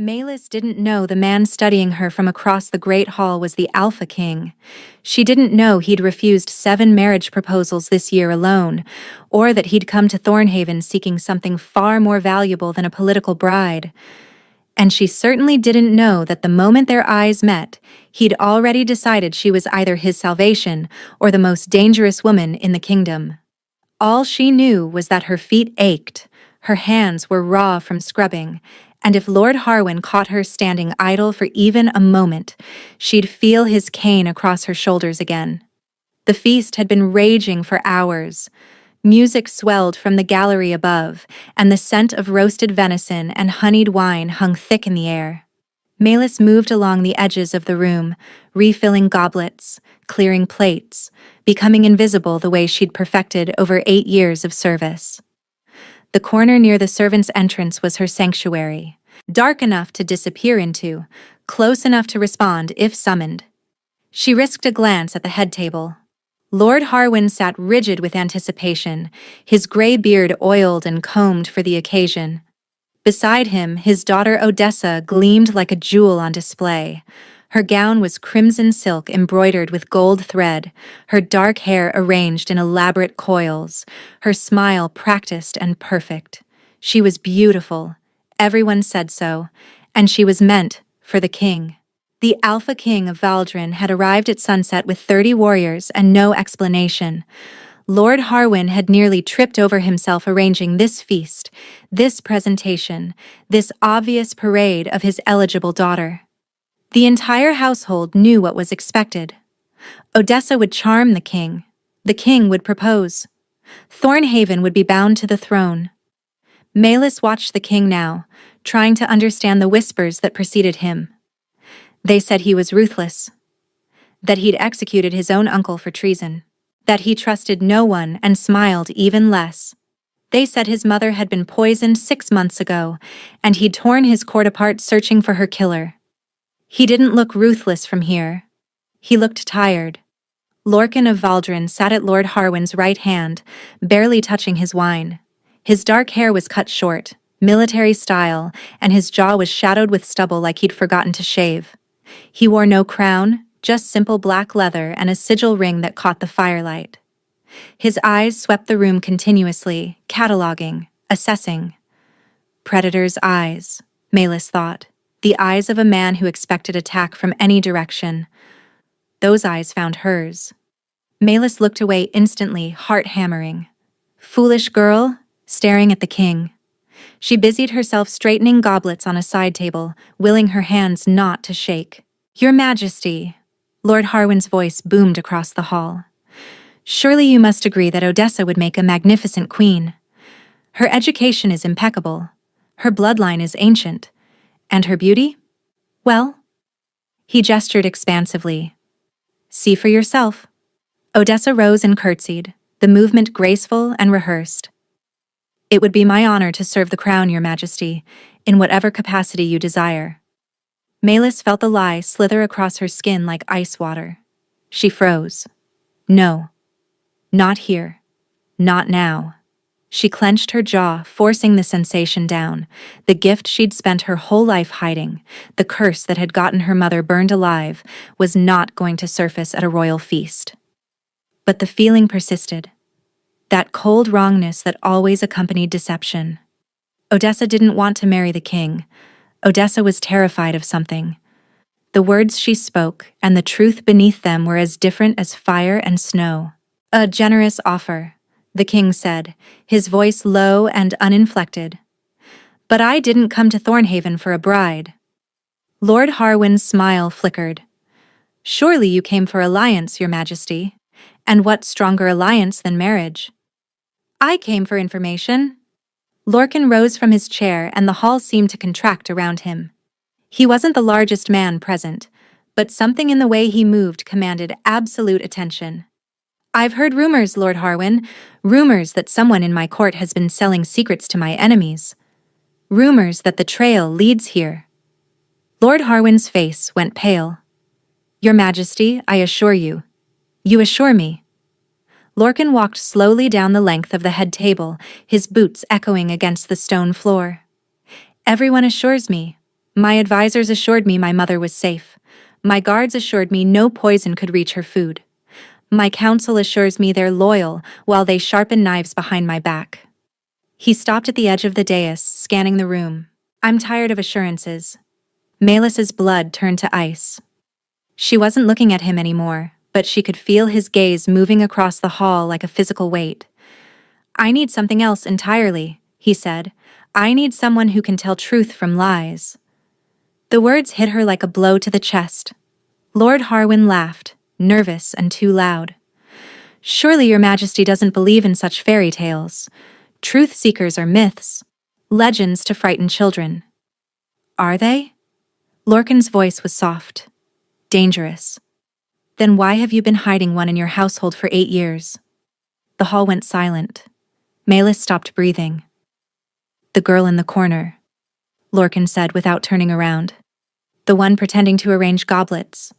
Malis didn't know the man studying her from across the Great Hall was the Alpha King. She didn't know he'd refused 7 marriage proposals this year alone, or that he'd come to Thornhaven seeking something far more valuable than a political bride. And she certainly didn't know that the moment their eyes met, he'd already decided she was either his salvation or the most dangerous woman in the kingdom. All she knew was that her feet ached, her hands were raw from scrubbing, and if Lord Harwin caught her standing idle for even a moment, she'd feel his cane across her shoulders again. The feast had been raging for hours. Music swelled from the gallery above, and the scent of roasted venison and honeyed wine hung thick in the air. Malis moved along the edges of the room, refilling goblets, clearing plates, becoming invisible the way she'd perfected over 8 years of service. The corner near the servants' entrance was her sanctuary, dark enough to disappear into, close enough to respond if summoned. She risked a glance at the head table. Lord Harwin sat rigid with anticipation, his gray beard oiled and combed for the occasion. Beside him, his daughter Odessa gleamed like a jewel on display. Her gown was crimson silk embroidered with gold thread, her dark hair arranged in elaborate coils, her smile practiced and perfect. She was beautiful, everyone said so, and she was meant for the king. The Alpha King of Valdrin had arrived at sunset with 30 warriors and no explanation. Lord Harwin had nearly tripped over himself arranging this feast, this presentation, this obvious parade of his eligible daughter. The entire household knew what was expected. Odessa would charm the king. The king would propose. Thornhaven would be bound to the throne. Malis watched the king now, trying to understand the whispers that preceded him. They said he was ruthless, that he'd executed his own uncle for treason, that he trusted no one and smiled even less. They said his mother had been poisoned 6 months ago, and he'd torn his court apart searching for her killer. He didn't look ruthless from here. He looked tired. Lorcan of Valdrin sat at Lord Harwin's right hand, barely touching his wine. His dark hair was cut short, military style, and his jaw was shadowed with stubble like he'd forgotten to shave. He wore no crown, just simple black leather and a sigil ring that caught the firelight. His eyes swept the room continuously, cataloging, assessing. Predator's eyes, Malis thought. The eyes of a man who expected attack from any direction. Those eyes found hers. Malis looked away instantly, heart hammering. Foolish girl, staring at the king. She busied herself straightening goblets on a side table, willing her hands not to shake. Your Majesty, Lord Harwin's voice boomed across the hall. Surely you must agree that Odessa would make a magnificent queen. Her education is impeccable. Her bloodline is ancient. And her beauty? Well? He gestured expansively. See for yourself. Odessa rose and curtsied, the movement graceful and rehearsed. It would be my honor to serve the crown, Your Majesty, in whatever capacity you desire. Malis felt the lie slither across her skin like ice water. She froze. No. Not here. Not now. She clenched her jaw, forcing the sensation down, the gift she'd spent her whole life hiding, the curse that had gotten her mother burned alive, was not going to surface at a royal feast. But the feeling persisted. That cold wrongness that always accompanied deception. Odessa didn't want to marry the king. Odessa was terrified of something. The words she spoke and the truth beneath them were as different as fire and snow. A generous offer, the king said, his voice low and uninflected. But I didn't come to Thornhaven for a bride. Lord Harwin's smile flickered. Surely you came for alliance, Your Majesty. And what stronger alliance than marriage? I came for information. Lorcan rose from his chair and the hall seemed to contract around him. He wasn't the largest man present, but something in the way he moved commanded absolute attention. I've heard rumors, Lord Harwin, rumors that someone in my court has been selling secrets to my enemies. Rumors that the trail leads here. Lord Harwin's face went pale. Your Majesty, I assure you. You assure me. Lorcan walked slowly down the length of the head table, his boots echoing against the stone floor. Everyone assures me. My advisors assured me my mother was safe. My guards assured me no poison could reach her food. My council assures me they're loyal while they sharpen knives behind my back. He stopped at the edge of the dais, scanning the room. I'm tired of assurances. Melis's blood turned to ice. She wasn't looking at him anymore, but she could feel his gaze moving across the hall like a physical weight. I need something else entirely, he said. I need someone who can tell truth from lies. The words hit her like a blow to the chest. Lord Harwin laughed, nervous and too loud. Surely your majesty doesn't believe in such fairy tales. Truth seekers are myths, legends to frighten children. Are they? Lorcan's voice was soft, dangerous. Then why have you been hiding one in your household for 8 years? The hall went silent. Melis stopped breathing. The girl in the corner, Lorcan said without turning around. The one pretending to arrange goblets.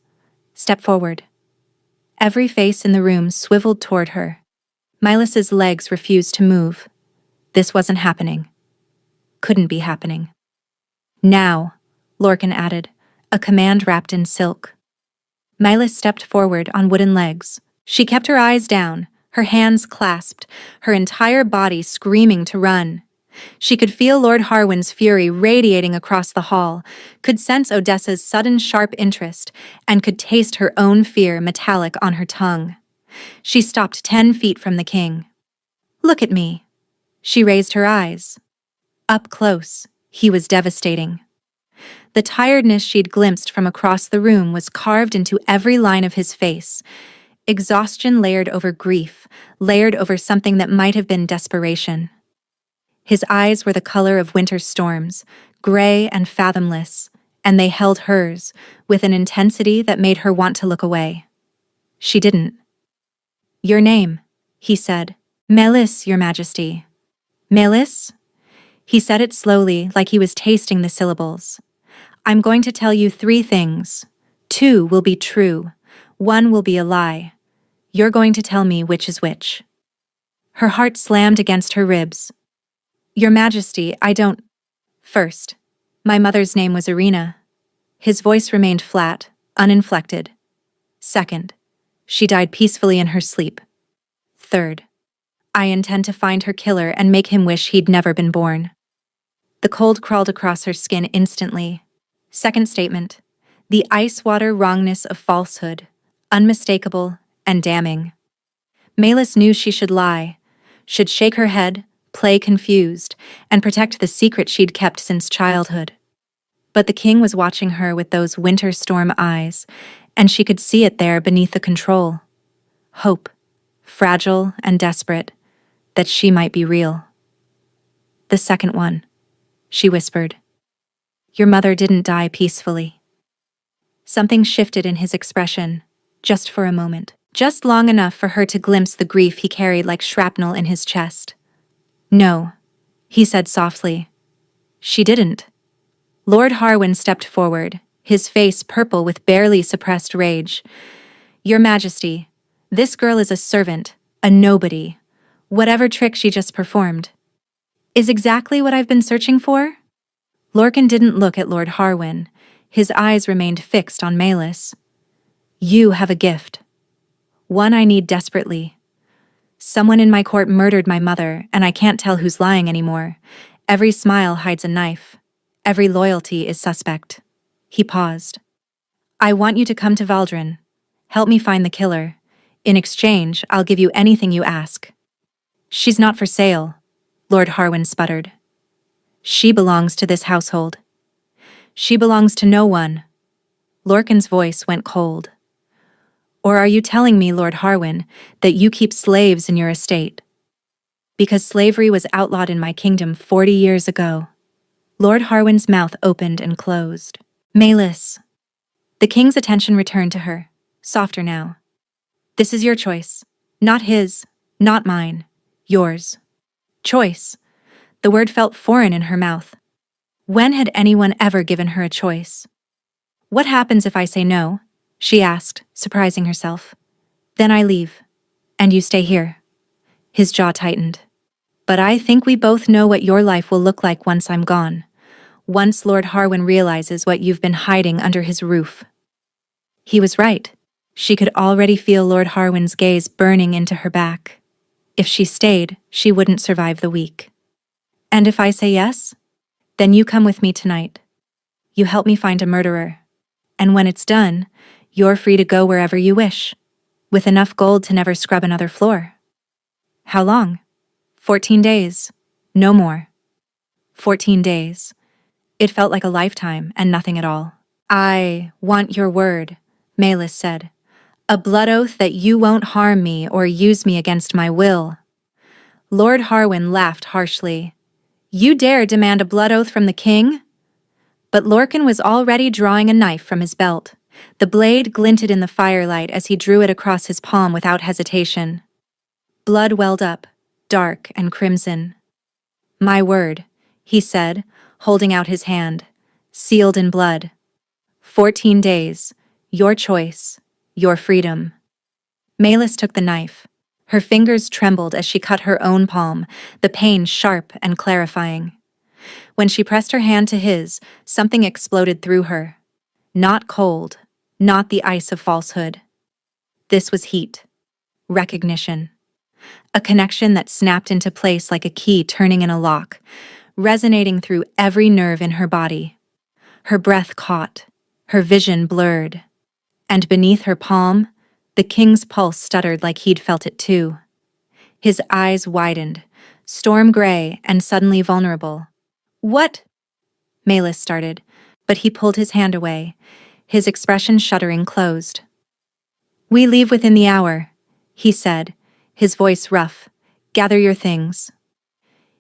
Step forward. Every face in the room swiveled toward her. Melis's legs refused to move. This wasn't happening. Couldn't be happening. Now, Lorcan added, a command wrapped in silk. Melis stepped forward on wooden legs. She kept her eyes down, her hands clasped, her entire body screaming to run. She could feel Lord Harwin's fury radiating across the hall, could sense Odessa's sudden sharp interest, and could taste her own fear metallic on her tongue. She stopped 10 feet from the king. Look at me. She raised her eyes. Up close, he was devastating. The tiredness she'd glimpsed from across the room was carved into every line of his face. Exhaustion layered over grief, layered over something that might have been desperation. His eyes were the color of winter storms, gray and fathomless, and they held hers, with an intensity that made her want to look away. She didn't. Your name, he said. Melis, your majesty. Melis? He said it slowly, like he was tasting the syllables. I'm going to tell you 3 things. 2 will be true. 1 will be a lie. You're going to tell me which is which. Her heart slammed against her ribs. Your Majesty, I don't... First, my mother's name was Irina. His voice remained flat, uninflected. Second, she died peacefully in her sleep. Third, I intend to find her killer and make him wish he'd never been born. The cold crawled across her skin instantly. Second statement, the ice-water wrongness of falsehood, unmistakable and damning. Melis knew she should lie, should shake her head, play confused, and protect the secret she'd kept since childhood. But the king was watching her with those winter storm eyes, and she could see it there beneath the control. Hope, fragile and desperate, that she might be real. The second one, she whispered. Your mother didn't die peacefully. Something shifted in his expression, just for a moment, just long enough for her to glimpse the grief he carried like shrapnel in his chest. No, he said softly. She didn't. Lord Harwin stepped forward, his face purple with barely suppressed rage. Your Majesty, this girl is a servant, a nobody. Whatever trick she just performed is exactly what I've been searching for? Lorcan didn't look at Lord Harwin. His eyes remained fixed on Melis. You have a gift. One I need desperately. Someone in my court murdered my mother, and I can't tell who's lying anymore. Every smile hides a knife. Every loyalty is suspect. He paused. I want you to come to Valdrin. Help me find the killer. In exchange, I'll give you anything you ask. She's not for sale, Lord Harwin sputtered. She belongs to this household. She belongs to no one. Lorcan's voice went cold. Or are you telling me, Lord Harwin, that you keep slaves in your estate? Because slavery was outlawed in my kingdom 40 years ago. Lord Harwin's mouth opened and closed. Melis. The king's attention returned to her, softer now. This is your choice. Not his, not mine. Yours. Choice. The word felt foreign in her mouth. When had anyone ever given her a choice? What happens if I say no? She asked, surprising herself. Then I leave. And you stay here. His jaw tightened. But I think we both know what your life will look like once I'm gone. once Lord Harwin realizes what you've been hiding under his roof." He was right. She could already feel Lord Harwin's gaze burning into her back. If she stayed, she wouldn't survive the week. "And if I say yes? Then you come with me tonight. You help me find a murderer. And when it's done, you're free to go wherever you wish, with enough gold to never scrub another floor." "How long?" 14 days. No more. 14 days. It felt like a lifetime and nothing at all. "I want your word," Malus said. "A blood oath that you won't harm me or use me against my will." Lord Harwin laughed harshly. "You dare demand a blood oath from the king?" But Lorcan was already drawing a knife from his belt. The blade glinted in the firelight as he drew it across his palm without hesitation. Blood welled up, dark and crimson. "My word," he said, holding out his hand, "sealed in blood. 14 days, your choice, your freedom." Malus took the knife. Her fingers trembled as she cut her own palm, the pain sharp and clarifying. When she pressed her hand to his, something exploded through her. Not cold, not the ice of falsehood. This was heat. Recognition. A connection that snapped into place like a key turning in a lock, resonating through every nerve in her body. Her breath caught, her vision blurred. And beneath her palm, the king's pulse stuttered like he'd felt it too. His eyes widened, storm gray and suddenly vulnerable. "What?" Malus started, but he pulled his hand away, his expression shuddering closed. "We leave within the hour," he said, his voice rough. "Gather your things."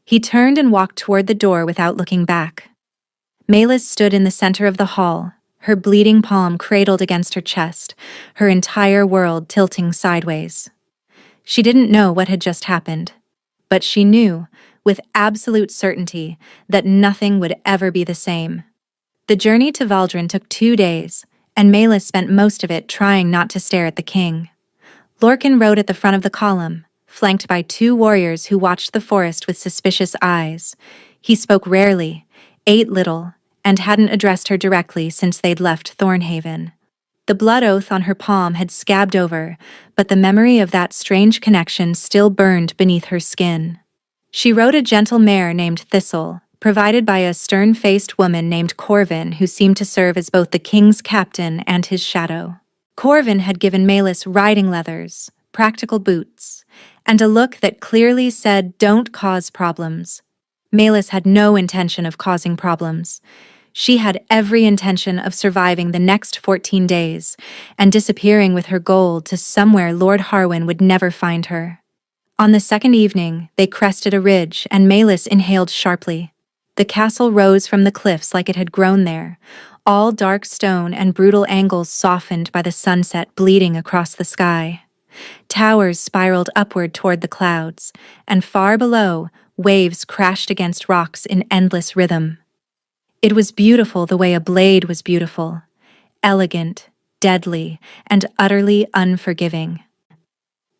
He turned and walked toward the door without looking back. Malus stood in the center of the hall, her bleeding palm cradled against her chest, her entire world tilting sideways. She didn't know what had just happened, but she knew, with absolute certainty, that nothing would ever be the same. The journey to Valdrin took 2 days, and Malus spent most of it trying not to stare at the king. Lorcan rode at the front of the column, flanked by 2 warriors who watched the forest with suspicious eyes. He spoke rarely, ate little, and hadn't addressed her directly since they'd left Thornhaven. The blood oath on her palm had scabbed over, but the memory of that strange connection still burned beneath her skin. She rode a gentle mare named Thistle, provided by a stern-faced woman named Corvin who seemed to serve as both the king's captain and his shadow. Corvin had given Malus riding leathers, practical boots, and a look that clearly said, "Don't cause problems." Malus had no intention of causing problems. She had every intention of surviving the next 14 days and disappearing with her gold to somewhere Lord Harwin would never find her. On the second evening, they crested a ridge and Malus inhaled sharply. The castle rose from the cliffs like it had grown there, all dark stone and brutal angles softened by the sunset bleeding across the sky. Towers spiraled upward toward the clouds, and far below, waves crashed against rocks in endless rhythm. It was beautiful the way a blade was beautiful, elegant, deadly, and utterly unforgiving.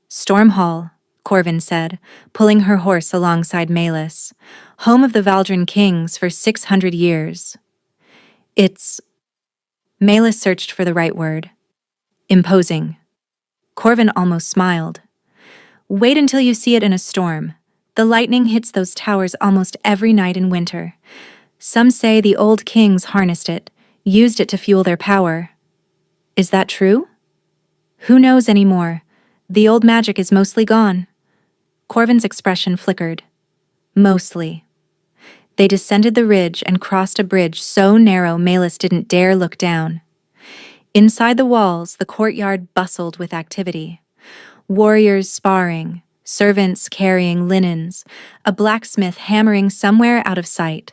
"Stormhall," Corvin said, pulling her horse alongside Malus, "home of the Valdrin kings for 600 years. It's..." Malus searched for the right word. "Imposing." Corvin almost smiled. "Wait until you see it in a storm. The lightning hits those towers almost every night in winter. Some say the old kings harnessed it, used it to fuel their power. Is that true? Who knows anymore? The old magic is mostly gone." Corvin's expression flickered. Mostly. They descended the ridge and crossed a bridge so narrow Malus didn't dare look down. Inside the walls, the courtyard bustled with activity. Warriors sparring, servants carrying linens, a blacksmith hammering somewhere out of sight.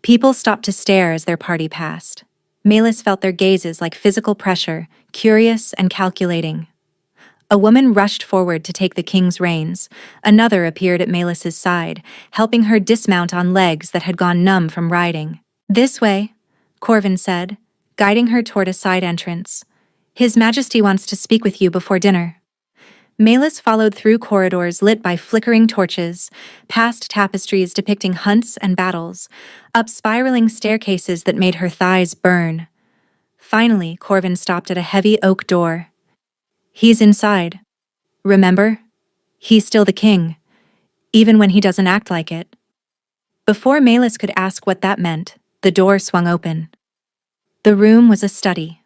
People stopped to stare as their party passed. Malus felt their gazes like physical pressure, curious and calculating. A woman rushed forward to take the king's reins. Another appeared at Malus's side, helping her dismount on legs that had gone numb from riding. "This way," Corvin said, guiding her toward a side entrance. "His Majesty wants to speak with you before dinner." Malus followed through corridors lit by flickering torches, past tapestries depicting hunts and battles, up spiraling staircases that made her thighs burn. Finally, Corvin stopped at a heavy oak door. He's inside. Remember? He's still the king, even when he doesn't act like it. Before Malus could ask what that meant, the door swung open. The room was a study,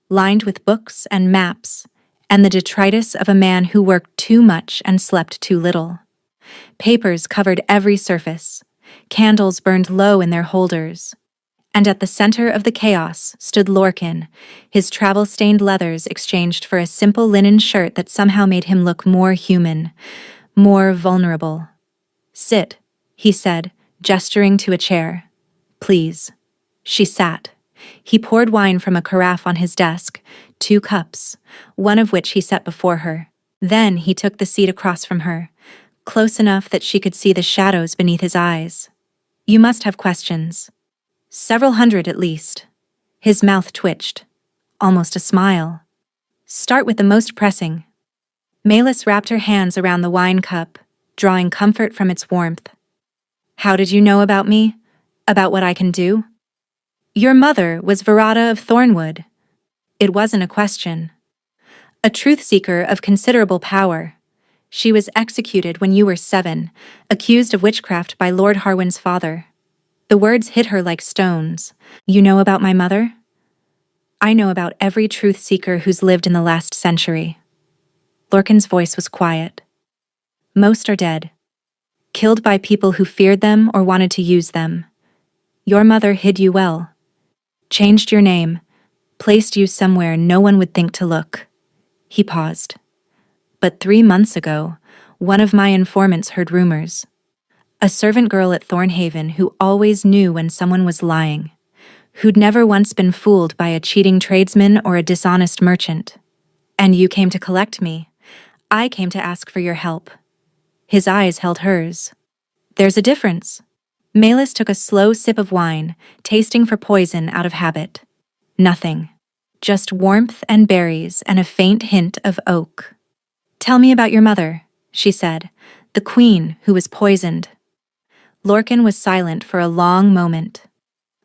lined with books and maps, and the detritus of a man who worked too much and slept too little. Papers covered every surface, candles burned low in their holders, and at the center of the chaos stood Lorcan, his travel-stained leathers exchanged for a simple linen shirt that somehow made him look more human, more vulnerable. "Sit," he said, gesturing to a chair. "Please." She sat. He poured wine from a carafe on his desk, 2 cups, one of which he set before her. Then he took the seat across from her, close enough that she could see the shadows beneath his eyes. "You must have questions. Several hundred at least." His mouth twitched, almost a smile. "Start with the most pressing." Malus wrapped her hands around the wine cup, drawing comfort from its warmth. "How did you know about me? About what I can do?" "Your mother was Verada of Thornwood." It wasn't a question. "A truth-seeker of considerable power. She was executed when you were 7, accused of witchcraft by Lord Harwin's father." The words hit her like stones. "You know about my mother?" "I know about every truth-seeker who's lived in the last century." Lorcan's voice was quiet. "Most are dead. Killed by people who feared them or wanted to use them. Your mother hid you well. Changed your name, placed you somewhere no one would think to look." He paused. "But 3 months ago, one of my informants heard rumors. A servant girl at Thornhaven who always knew when someone was lying, who'd never once been fooled by a cheating tradesman or a dishonest merchant. And you came to collect me. I came to ask for your help." His eyes held hers. "There's a difference." Malus took a slow sip of wine, tasting for poison out of habit. Nothing. Just warmth and berries and a faint hint of oak. "Tell me about your mother," she said, "the queen who was poisoned." Lorcan was silent for a long moment.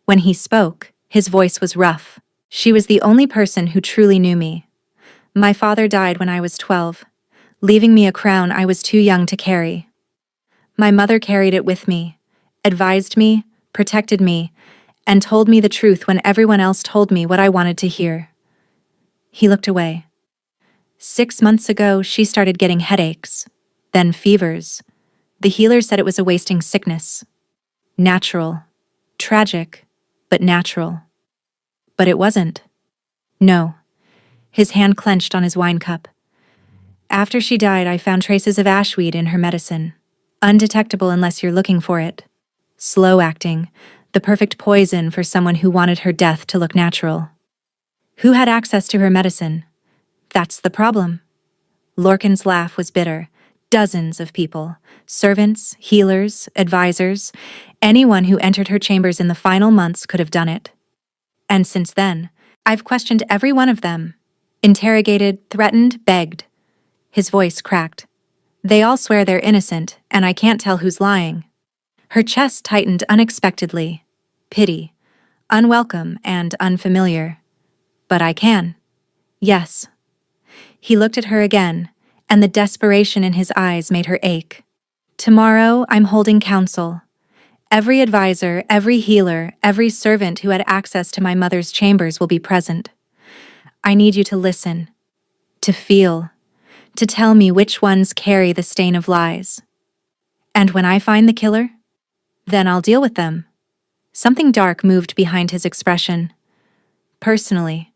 When he spoke, his voice was rough. "She was the only person who truly knew me. My father died when I was 12, leaving me a crown I was too young to carry. My mother carried it with me, advised me, protected me, and told me the truth when everyone else told me what I wanted to hear." He looked away. 6 months ago, she started getting headaches, then fevers. The healer said it was a wasting sickness. Natural. Tragic, but natural. But it wasn't. No. His hand clenched on his wine cup. "After she died, I found traces of ashweed in her medicine. Undetectable unless you're looking for it. Slow acting, the perfect poison for someone who wanted her death to look natural. Who had access to her medicine? That's the problem." Lorcan's laugh was bitter. "Dozens of people. Servants, healers, advisors. Anyone who entered her chambers in the final months could have done it. And since then, I've questioned every one of them. Interrogated, threatened, begged." His voice cracked. "They all swear they're innocent, and I can't tell who's lying." Her chest tightened unexpectedly. Pity. Unwelcome and unfamiliar. "But I can." "Yes." He looked at her again, and the desperation in his eyes made her ache. "Tomorrow, I'm holding council. Every advisor, every healer, every servant who had access to my mother's chambers will be present. I need you to listen, to feel, to tell me which ones carry the stain of lies. And when I find the killer, then I'll deal with them." Something dark moved behind his expression. "Personally."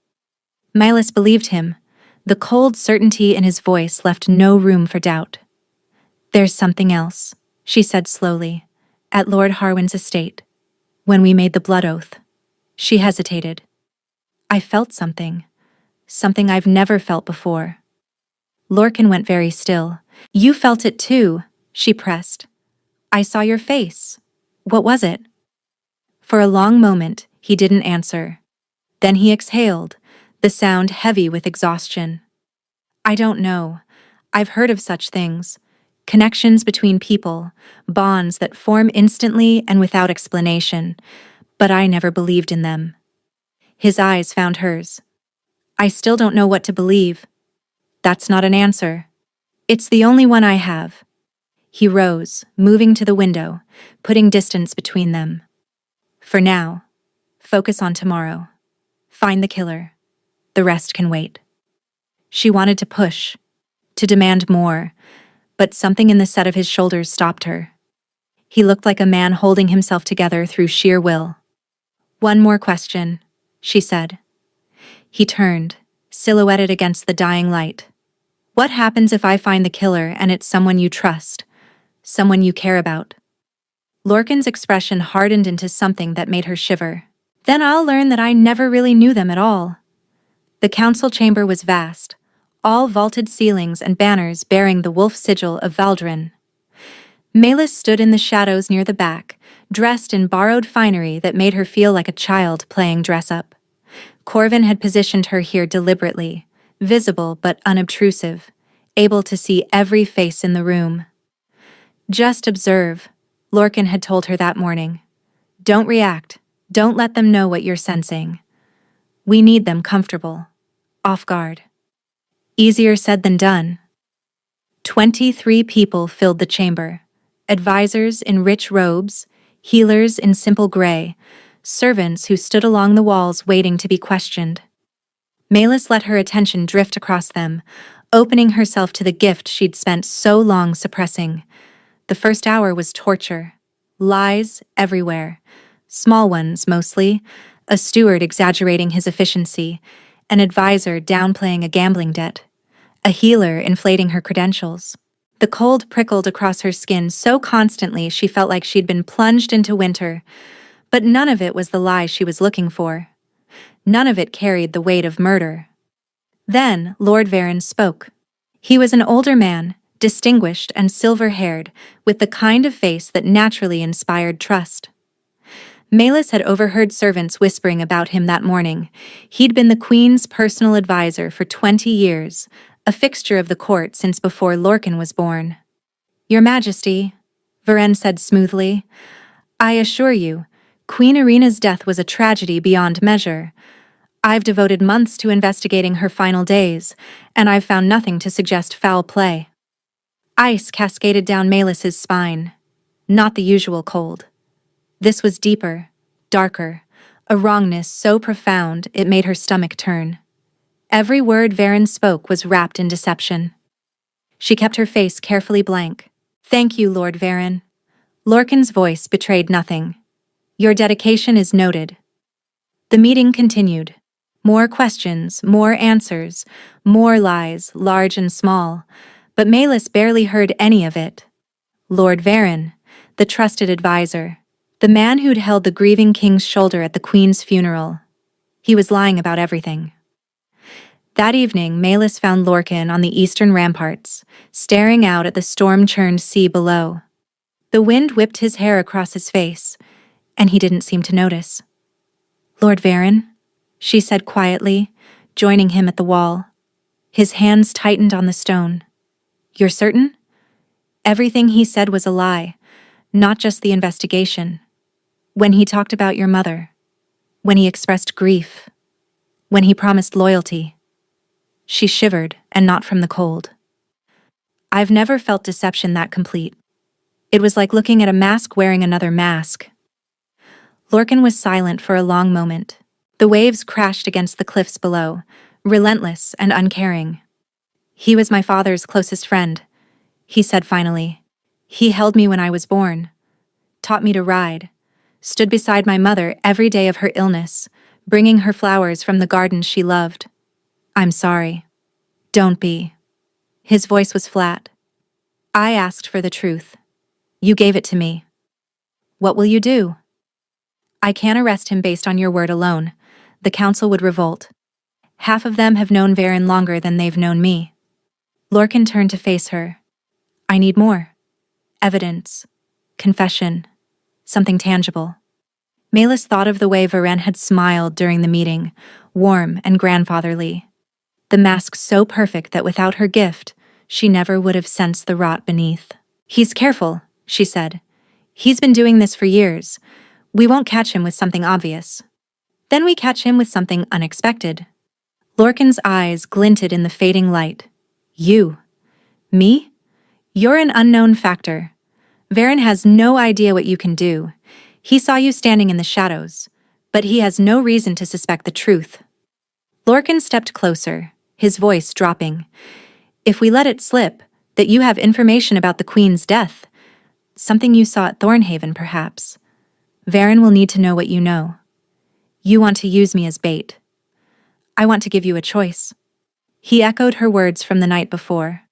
Malus believed him. The cold certainty in his voice left no room for doubt. "There's something else," she said slowly. "At Lord Harwin's estate, when we made the blood oath." She hesitated. "I felt something. Something I've never felt before." Lorcan went very still. "You felt it too," she pressed. "I saw your face. What was it?" For a long moment, he didn't answer. Then he exhaled, the sound heavy with exhaustion. "I don't know. I've heard of such things. Connections between people, bonds that form instantly and without explanation, but I never believed in them. His eyes found hers. I still don't know what to believe. That's not an answer. It's the only one I have. He rose, moving to the window, putting distance between them. For now, focus on tomorrow. Find the killer. The rest can wait. She wanted to push, to demand more, but something in the set of his shoulders stopped her. He looked like a man holding himself together through sheer will. One more question, she said. He turned, silhouetted against the dying light. What happens if I find the killer and it's someone you trust, someone you care about? Lorcan's expression hardened into something that made her shiver. Then I'll learn that I never really knew them at all. The council chamber was vast, all vaulted ceilings and banners bearing the wolf sigil of Valdrin. Melis stood in the shadows near the back, dressed in borrowed finery that made her feel like a child playing dress-up. Corvin had positioned her here deliberately, visible but unobtrusive, able to see every face in the room. Just observe, Lorcan had told her that morning. Don't react, don't let them know what you're sensing. We need them comfortable, off guard. Easier said than done. 23 people filled the chamber. Advisors in rich robes, healers in simple gray, servants who stood along the walls waiting to be questioned. Melis let her attention drift across them, opening herself to the gift she'd spent so long suppressing. The first hour was torture. Lies everywhere. Small ones, mostly. A steward exaggerating his efficiency. An advisor downplaying a gambling debt. A healer inflating her credentials. The cold prickled across her skin so constantly she felt like she'd been plunged into winter. But none of it was the lie she was looking for. None of it carried the weight of murder. Then Lord Varen spoke. He was an older man, distinguished and silver-haired, with the kind of face that naturally inspired trust. Melis had overheard servants whispering about him that morning. He'd been the Queen's personal advisor for 20 years, a fixture of the court since before Lorcan was born. Your Majesty, Varen said smoothly, I assure you, Queen Irina's death was a tragedy beyond measure. I've devoted months to investigating her final days, and I've found nothing to suggest foul play. Ice cascaded down Melis's spine. Not the usual cold. This was deeper, darker, a wrongness so profound it made her stomach turn. Every word Varen spoke was wrapped in deception. She kept her face carefully blank. Thank you, Lord Varen. Lorcan's voice betrayed nothing. Your dedication is noted. The meeting continued. More questions, more answers, more lies, large and small, but Melis barely heard any of it. Lord Varen, the trusted advisor, the man who'd held the grieving king's shoulder at the Queen's funeral. He was lying about everything. That evening, Melis found Lorcan on the eastern ramparts, staring out at the storm-churned sea below. The wind whipped his hair across his face, and he didn't seem to notice. Lord Varen, she said quietly, joining him at the wall. His hands tightened on the stone. You're certain? Everything he said was a lie, not just the investigation. When he talked about your mother, when he expressed grief, when he promised loyalty. She shivered, and not from the cold. I've never felt deception that complete. It was like looking at a mask wearing another mask. Lorcan was silent for a long moment. The waves crashed against the cliffs below, relentless and uncaring. He was my father's closest friend, he said finally. He held me when I was born, taught me to ride, stood beside my mother every day of her illness, bringing her flowers from the gardens she loved. I'm sorry. Don't be. His voice was flat. I asked for the truth. You gave it to me. What will you do? I can't arrest him based on your word alone. The council would revolt. Half of them have known Varen longer than they've known me. Lorcan turned to face her. I need more. Evidence. Confession. Something tangible. Melis thought of the way Varen had smiled during the meeting, warm and grandfatherly. The mask so perfect that without her gift, she never would have sensed the rot beneath. "He's careful," she said. "He's been doing this for years. We won't catch him with something obvious. Then we catch him with something unexpected." Lorcan's eyes glinted in the fading light. "You? Me? You're an unknown factor. Varen has no idea what you can do. He saw you standing in the shadows, but he has no reason to suspect the truth." Lorcan stepped closer, his voice dropping. "If we let it slip, that you have information about the Queen's death, something you saw at Thornhaven perhaps, Varen will need to know what you know. You want to use me as bait. I want to give you a choice." He echoed her words from the night before.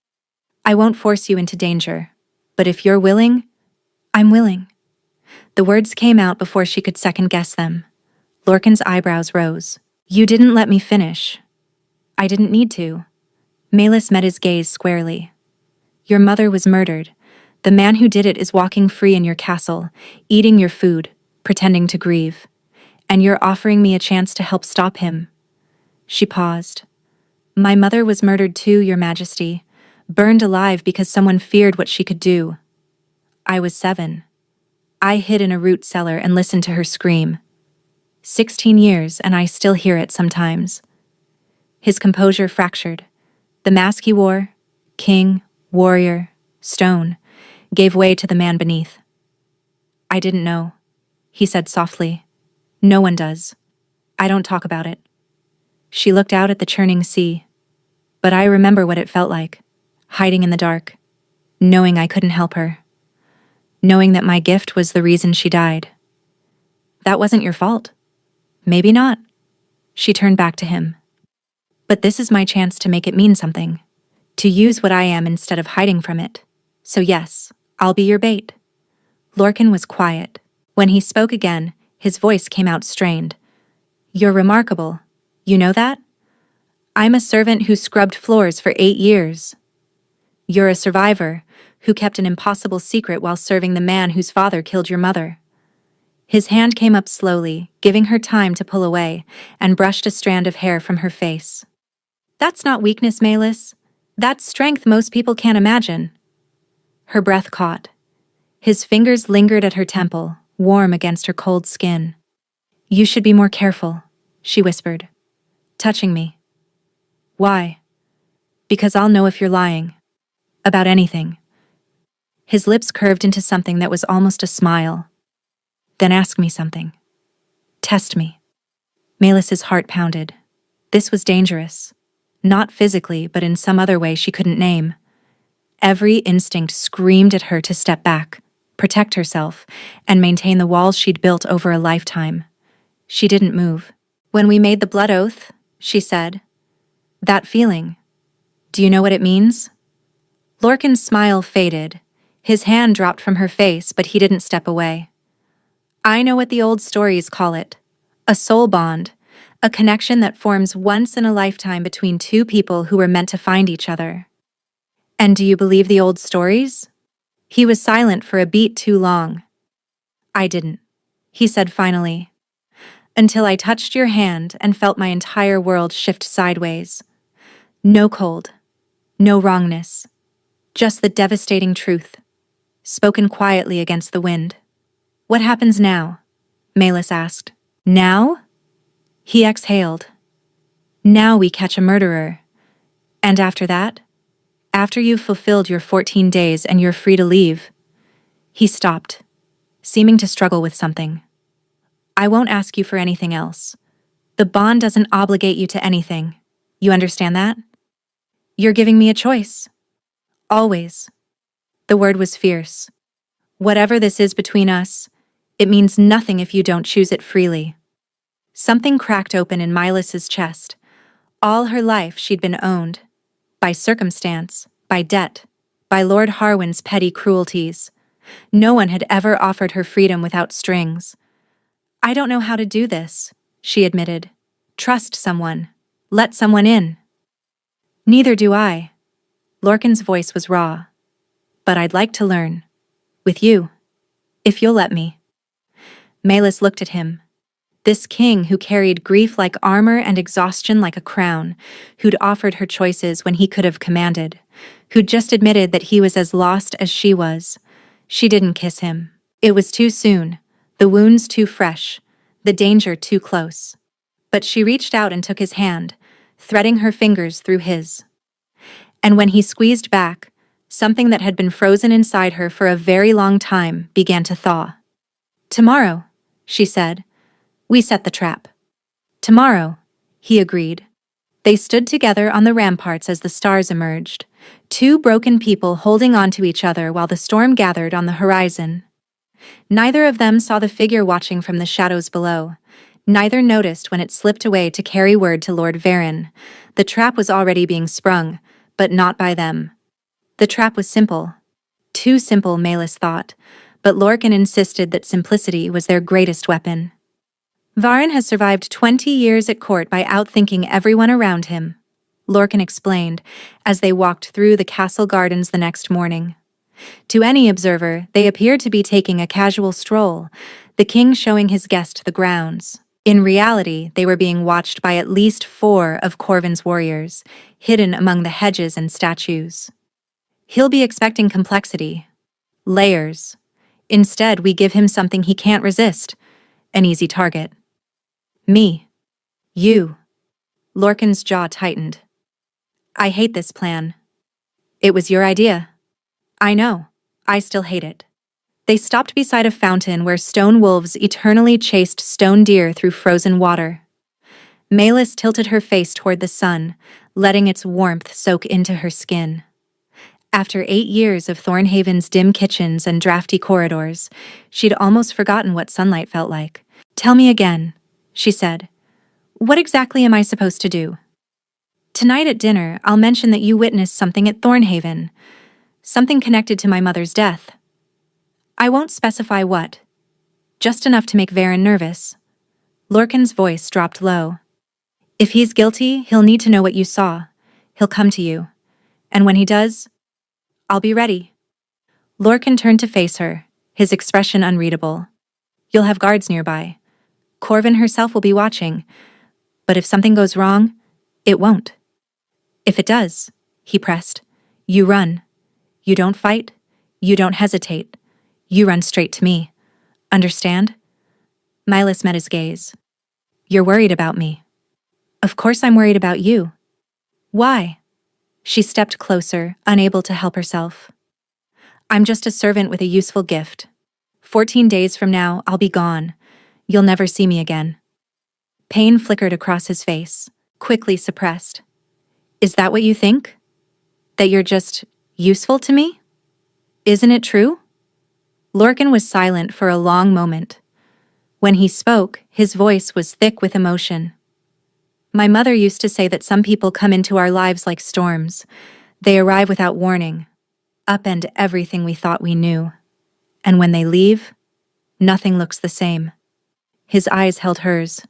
"I won't force you into danger, but if you're willing, I'm willing." The words came out before she could second-guess them. Lorcan's eyebrows rose. "You didn't let me finish." "I didn't need to." Malus met his gaze squarely. "Your mother was murdered. The man who did it is walking free in your castle, eating your food, pretending to grieve. And you're offering me a chance to help stop him." She paused. "My mother was murdered too, Your Majesty, burned alive because someone feared what she could do. I was 7. I hid in a root cellar and listened to her scream. 16 years, and I still hear it sometimes." His composure fractured. The mask he wore, king, warrior, stone, gave way to the man beneath. "I didn't know," he said softly. "No one does. I don't talk about it." She looked out at the churning sea. "But I remember what it felt like, hiding in the dark, knowing I couldn't help her, knowing that my gift was the reason she died. That wasn't your fault." "Maybe not." She turned back to him. "But this is my chance to make it mean something, to use what I am instead of hiding from it. So yes, I'll be your bait." Lorcan was quiet. When he spoke again, his voice came out strained. "You're remarkable. You know that? I'm a servant who scrubbed floors for 8 years. You're a survivor who kept an impossible secret while serving the man whose father killed your mother." His hand came up slowly, giving her time to pull away, and brushed a strand of hair from her face. "That's not weakness, Malus. That's strength most people can't imagine." Her breath caught. His fingers lingered at her temple, warm against her cold skin. "You should be more careful," she whispered. "Touching me." "Why?" "Because I'll know if you're lying. About anything." His lips curved into something that was almost a smile. "Then ask me something. Test me." Malus's heart pounded. This was dangerous. Not physically, but in some other way she couldn't name. Every instinct screamed at her to step back, protect herself, and maintain the walls she'd built over a lifetime. She didn't move. "When we made the blood oath," she said. "That feeling. Do you know what it means?" Lorcan's smile faded. His hand dropped from her face, but he didn't step away. "I know what the old stories call it. A soul bond. A connection that forms once in a lifetime between two people who were meant to find each other." "And do you believe the old stories?" He was silent for a beat too long. "I didn't," he said finally. "Until I touched your hand and felt my entire world shift sideways. No cold. No wrongness. Just the devastating truth, spoken quietly against the wind." "What happens now?" Malus asked. "Now?" He exhaled. "Now we catch a murderer. And after that? After you've fulfilled your 14 days and you're free to leave." He stopped, seeming to struggle with something. "I won't ask you for anything else. The bond doesn't obligate you to anything. You understand that? You're giving me a choice. Always." The word was fierce. "Whatever this is between us, it means nothing if you don't choose it freely." Something cracked open in Malus's chest. All her life she'd been owned. By circumstance, by debt, by Lord Harwin's petty cruelties. No one had ever offered her freedom without strings. "I don't know how to do this," she admitted. "Trust someone. Let someone in." "Neither do I." Lorcan's voice was raw. "But I'd like to learn. With you. If you'll let me." Malus looked at him. This king who carried grief like armor and exhaustion like a crown, who'd offered her choices when he could have commanded, who'd just admitted that he was as lost as she was. She didn't kiss him. It was too soon, the wounds too fresh, the danger too close. But she reached out and took his hand, threading her fingers through his. And when he squeezed back, something that had been frozen inside her for a very long time began to thaw. "Tomorrow," she said. "We set the trap." "Tomorrow," he agreed. They stood together on the ramparts as the stars emerged, two broken people holding on to each other while the storm gathered on the horizon. Neither of them saw the figure watching from the shadows below. Neither noticed when it slipped away to carry word to Lord Varen. The trap was already being sprung, but not by them. The trap was simple. Too simple, Maelys thought, but Lorcan insisted that simplicity was their greatest weapon. "Varen has survived 20 years at court by outthinking everyone around him," Lorcan explained as they walked through the castle gardens the next morning. To any observer, they appeared to be taking a casual stroll, the king showing his guest the grounds. In reality, they were being watched by at least 4 of Corvin's warriors, hidden among the hedges and statues. He'll be expecting complexity. Layers. Instead, we give him something he can't resist. An easy target. Me. You. Lorcan's jaw tightened. "I hate this plan." "It was your idea." "I know. I still hate it." They stopped beside a fountain where stone wolves eternally chased stone deer through frozen water. Maelys tilted her face toward the sun, letting its warmth soak into her skin. After 8 years of Thornhaven's dim kitchens and drafty corridors, she'd almost forgotten what sunlight felt like. "Tell me again," she said. "What exactly am I supposed to do?" "Tonight at dinner, I'll mention that you witnessed something at Thornhaven. Something connected to my mother's death. I won't specify what. Just enough to make Varen nervous." Lorcan's voice dropped low. "If he's guilty, he'll need to know what you saw. He'll come to you. And when he does, I'll be ready." Lorcan turned to face her, his expression unreadable. "You'll have guards nearby. Corvin herself will be watching. But if something goes wrong, it won't." "If it does," he pressed, "you run. You don't fight. You don't hesitate. You run straight to me. Understand?" Maelys met his gaze. "You're worried about me." "Of course I'm worried about you." "Why?" She stepped closer, unable to help herself. "I'm just a servant with a useful gift. 14 days from now, I'll be gone. You'll never see me again." Pain flickered across his face, quickly suppressed. "Is that what you think? That you're just useful to me? Isn't it true?" Lorcan was silent for a long moment. When he spoke, his voice was thick with emotion. "My mother used to say that some people come into our lives like storms. They arrive without warning, upend everything we thought we knew. And when they leave, nothing looks the same." His eyes held hers.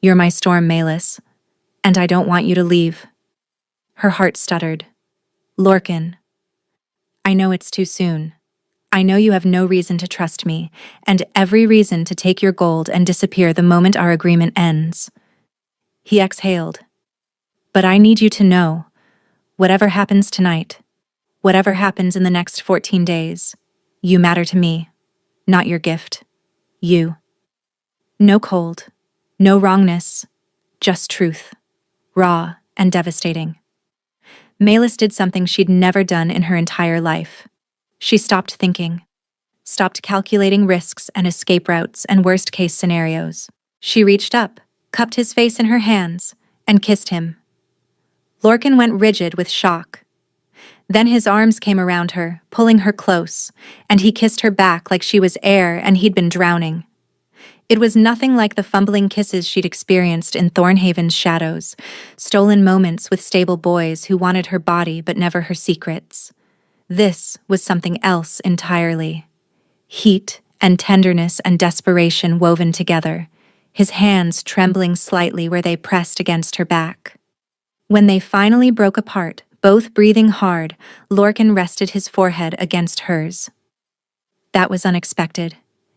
"You're my storm, Maelys, and I don't want you to leave." Her heart stuttered. "Lorcan, I know it's too soon. I know you have no reason to trust me, and every reason to take your gold and disappear the moment our agreement ends." He exhaled. "But I need you to know, whatever happens tonight, whatever happens in the next 14 days, you matter to me, not your gift. You. No cold, no wrongness, just truth, raw and devastating." Maelys did something she'd never done in her entire life. She stopped thinking, stopped calculating risks and escape routes and worst-case scenarios. She reached up, cupped his face in her hands, and kissed him. Lorcan went rigid with shock. Then his arms came around her, pulling her close, and he kissed her back like she was air and he'd been drowning. It was nothing like the fumbling kisses she'd experienced in Thornhaven's shadows, stolen moments with stable boys who wanted her body but never her secrets. This was something else entirely. Heat and tenderness and desperation woven together, his hands trembling slightly where they pressed against her back. When they finally broke apart, both breathing hard, Lorcan rested his forehead against hers. "That was unexpected,"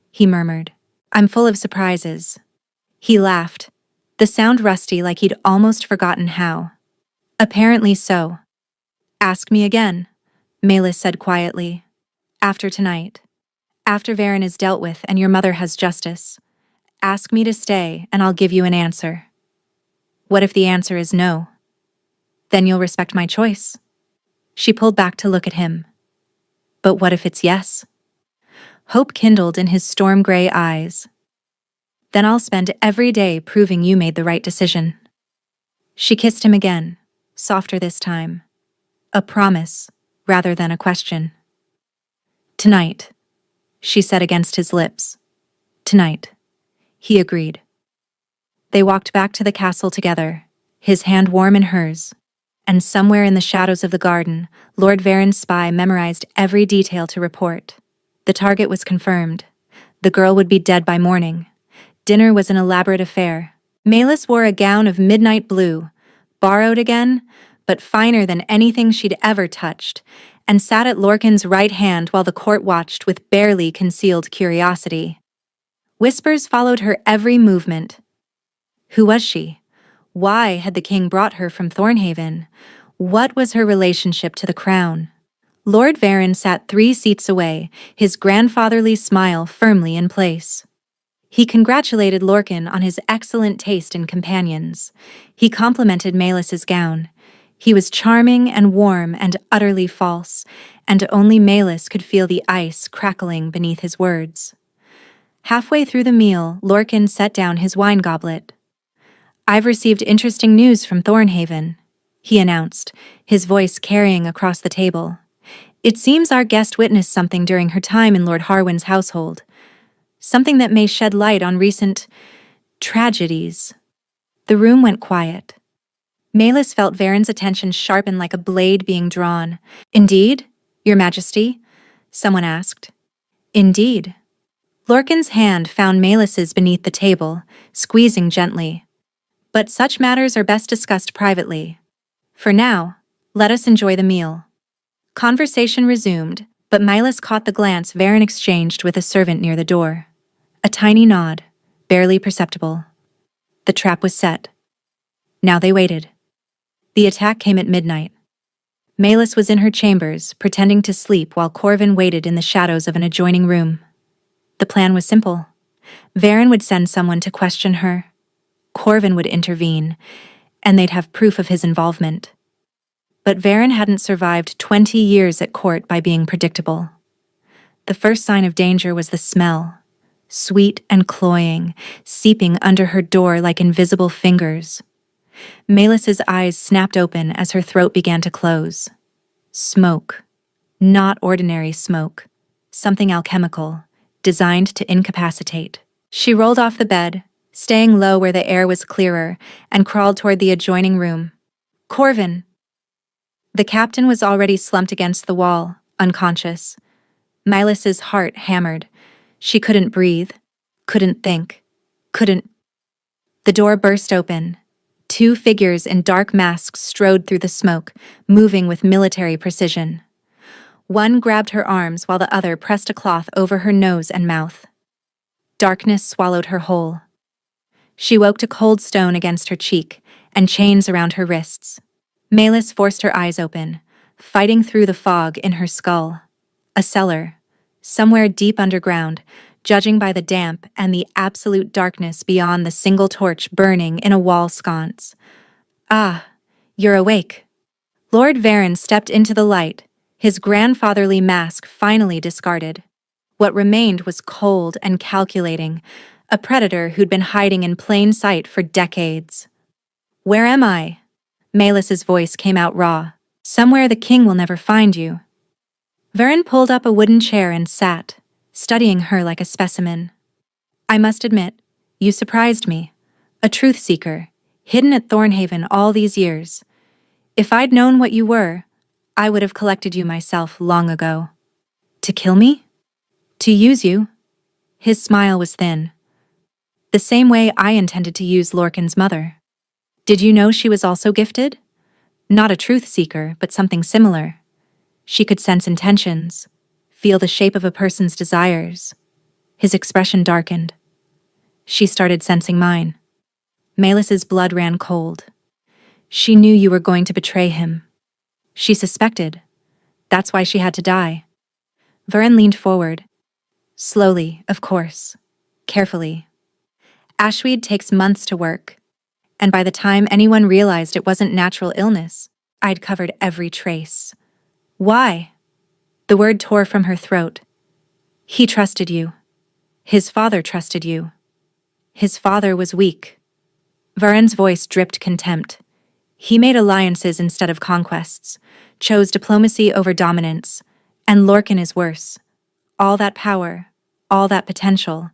he murmured. "I'm full of surprises." He laughed, the sound rusty like he'd almost forgotten how. Apparently so. Ask me again, Melis said quietly. After tonight. After Varen is dealt with and your mother has justice. Ask me to stay and I'll give you an answer. What if the answer is no? Then you'll respect my choice. She pulled back to look at him. But what if it's yes? Hope kindled in his storm-gray eyes. Then I'll spend every day proving you made the right decision. She kissed him again, softer this time. A promise, rather than a question. Tonight, she said against his lips. Tonight, he agreed. They walked back to the castle together, his hand warm in hers, and somewhere in the shadows of the garden, Lord Varen's spy memorized every detail to report. The target was confirmed. The girl would be dead by morning. Dinner was an elaborate affair. Melis wore a gown of midnight blue, borrowed again, but finer than anything she'd ever touched, and sat at Lorcan's right hand while the court watched with barely concealed curiosity. Whispers followed her every movement. Who was she? Why had the king brought her from Thornhaven? What was her relationship to the crown? Lord Varen sat 3 seats away, his grandfatherly smile firmly in place. He congratulated Lorcan on his excellent taste in companions. He complimented Melis's gown. He was charming and warm and utterly false, and only Melis could feel the ice crackling beneath his words. Halfway through the meal, Lorcan set down his wine goblet. I've received interesting news from Thornhaven, he announced, his voice carrying across the table. It seems our guest witnessed something during her time in Lord Harwin's household. Something that may shed light on recent tragedies. The room went quiet. Melis felt Varen's attention sharpen like a blade being drawn. Indeed, Your Majesty? Someone asked. Indeed. Lorcan's hand found Melis's beneath the table, squeezing gently. But such matters are best discussed privately. For now, let us enjoy the meal. Conversation resumed, but Melis caught the glance Varen exchanged with a servant near the door. A tiny nod, barely perceptible. The trap was set. Now they waited. The attack came at midnight. Melis was in her chambers, pretending to sleep while Corvin waited in the shadows of an adjoining room. The plan was simple. Varen would send someone to question her. Corvin would intervene, and they'd have proof of his involvement. But Varen hadn't survived 20 years at court by being predictable. The first sign of danger was the smell, sweet and cloying, seeping under her door like invisible fingers. Melis's eyes snapped open as her throat began to close. Smoke. Not ordinary smoke. Something alchemical, designed to incapacitate. She rolled off the bed, staying low where the air was clearer, and crawled toward the adjoining room. Corvin! The captain was already slumped against the wall, unconscious. Melis's heart hammered. She couldn't breathe, couldn't think, couldn't. The door burst open. 2 figures in dark masks strode through the smoke, moving with military precision. One grabbed her arms while the other pressed a cloth over her nose and mouth. Darkness swallowed her whole. She woke to cold stone against her cheek and chains around her wrists. Melis forced her eyes open, fighting through the fog in her skull. A cellar, somewhere deep underground, judging by the damp and the absolute darkness beyond the single torch burning in a wall sconce. Ah, you're awake. Lord Varen stepped into the light, his grandfatherly mask finally discarded. What remained was cold and calculating, a predator who'd been hiding in plain sight for decades. Where am I? Melis's voice came out raw. Somewhere the king will never find you. Varen pulled up a wooden chair and sat, studying her like a specimen. I must admit, you surprised me. A truth seeker, hidden at Thornhaven all these years. If I'd known what you were, I would have collected you myself long ago. To kill me? To use you? His smile was thin. The same way I intended to use Lorcan's mother. Did you know she was also gifted? Not a truth seeker, but something similar. She could sense intentions, feel the shape of a person's desires. His expression darkened. She started sensing mine. Melis's blood ran cold. She knew you were going to betray him. She suspected. That's why she had to die. Varen leaned forward. Slowly, of course. Carefully. Ashweed takes months to work. And by the time anyone realized it wasn't natural illness, I'd covered every trace. Why? The word tore from her throat. He trusted you. His father trusted you. His father was weak. Varen's voice dripped contempt. He made alliances instead of conquests, chose diplomacy over dominance, and Lorcan is worse. All that power, all that potential,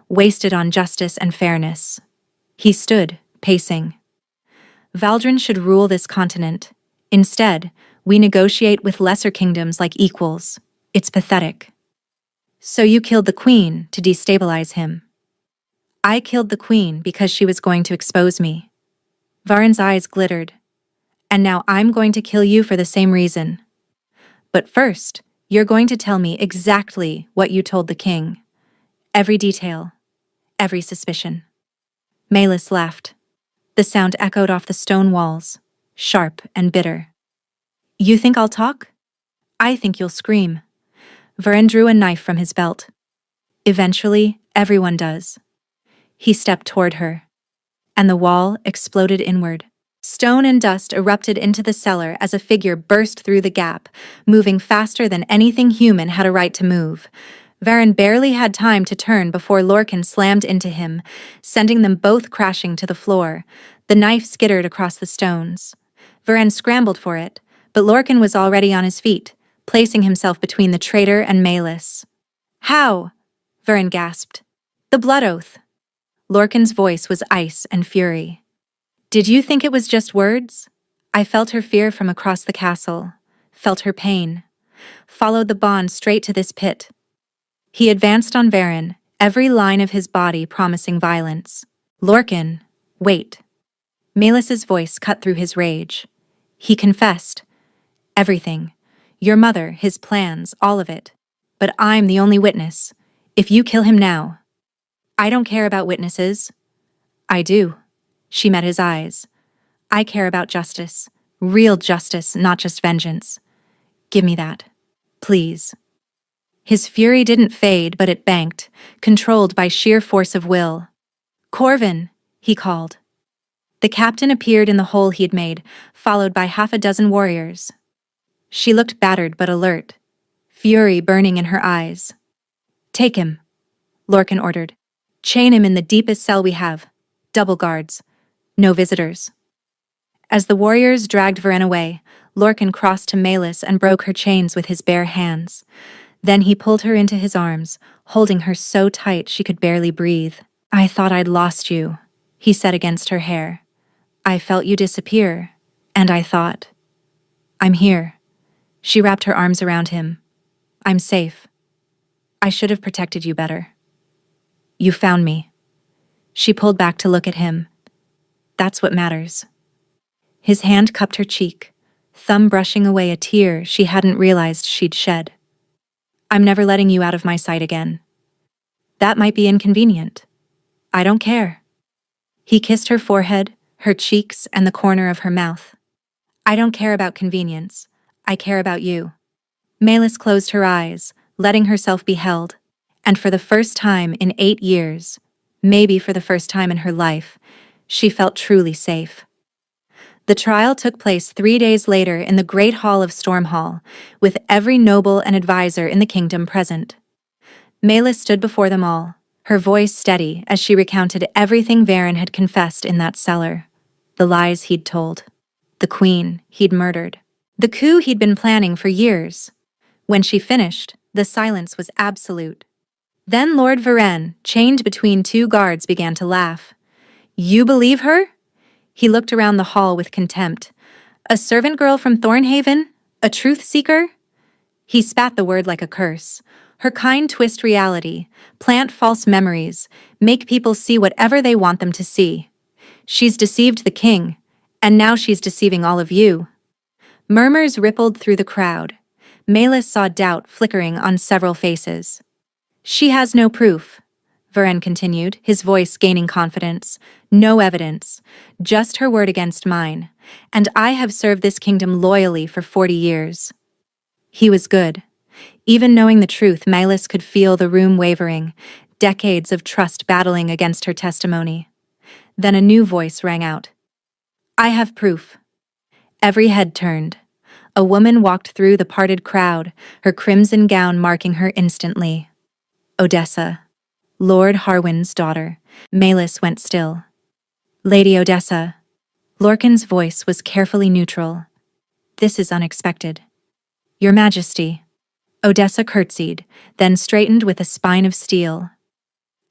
wasted on justice and fairness. He stood, pacing. Valdrin should rule this continent. Instead, we negotiate with lesser kingdoms like equals. It's pathetic. So you killed the queen to destabilize him. I killed the queen because she was going to expose me. Varen's eyes glittered. And now I'm going to kill you for the same reason. But first, you're going to tell me exactly what you told the king. Every detail. Every suspicion. Melis laughed. The sound echoed off the stone walls, sharp and bitter. You think I'll talk? I think you'll scream. Varen drew a knife from his belt. Eventually, everyone does. He stepped toward her. And the wall exploded inward. Stone and dust erupted into the cellar as a figure burst through the gap, moving faster than anything human had a right to move. Varen barely had time to turn before Lorcan slammed into him, sending them both crashing to the floor. The knife skittered across the stones. Varen scrambled for it, but Lorcan was already on his feet, placing himself between the traitor and Melis. How? Varen gasped. The blood oath. Lorcan's voice was ice and fury. Did you think it was just words? I felt her fear from across the castle, felt her pain, followed the bond straight to this pit. He advanced on Varen, every line of his body promising violence. Lorcan, wait. Melis's voice cut through his rage. He confessed. Everything. Your mother, his plans, all of it. But I'm the only witness. If you kill him now. I don't care about witnesses. I do. She met his eyes. I care about justice. Real justice, not just vengeance. Give me that. Please. His fury didn't fade, but it banked, controlled by sheer force of will. Corvin, he called. The captain appeared in the hole he'd made, followed by half a dozen warriors. She looked battered but alert, fury burning in her eyes. Take him, Lorcan ordered. Chain him in the deepest cell we have. Double guards. No visitors. As the warriors dragged Varen away, Lorcan crossed to Melis and broke her chains with his bare hands. Then he pulled her into his arms, holding her so tight she could barely breathe. I thought I'd lost you, he said against her hair. I felt you disappear, and I thought, I'm here. She wrapped her arms around him. I'm safe. I should have protected you better. You found me. She pulled back to look at him. That's what matters. His hand cupped her cheek, thumb brushing away a tear she hadn't realized she'd shed. I'm never letting you out of my sight again. That might be inconvenient. I don't care. He kissed her forehead, her cheeks, and the corner of her mouth. I don't care about convenience. I care about you. Melis closed her eyes, letting herself be held, and for the first time in 8 years, maybe for the first time in her life, she felt truly safe. The trial took place 3 days later in the Great Hall of Stormhall, with every noble and advisor in the kingdom present. Melis stood before them all, her voice steady as she recounted everything Varen had confessed in that cellar. The lies he'd told. The queen he'd murdered. The coup he'd been planning for years. When she finished, the silence was absolute. Then Lord Varen, chained between 2 guards, began to laugh. You believe her? He looked around the hall with contempt. A servant girl from Thornhaven? A truth seeker? He spat the word like a curse. Her kind twist reality, plant false memories, make people see whatever they want them to see. She's deceived the king, and now she's deceiving all of you. Murmurs rippled through the crowd. Melis saw doubt flickering on several faces. She has no proof. Varen continued, his voice gaining confidence. No evidence. Just her word against mine. And I have served this kingdom loyally for 40 years. He was good. Even knowing the truth, Mylus could feel the room wavering, decades of trust battling against her testimony. Then a new voice rang out. I have proof. Every head turned. A woman walked through the parted crowd, her crimson gown marking her instantly. Odessa. Lord Harwin's daughter. Mylus went still. Lady Odessa. Lorcan's voice was carefully neutral. This is unexpected. Your Majesty. Odessa curtsied, then straightened with a spine of steel.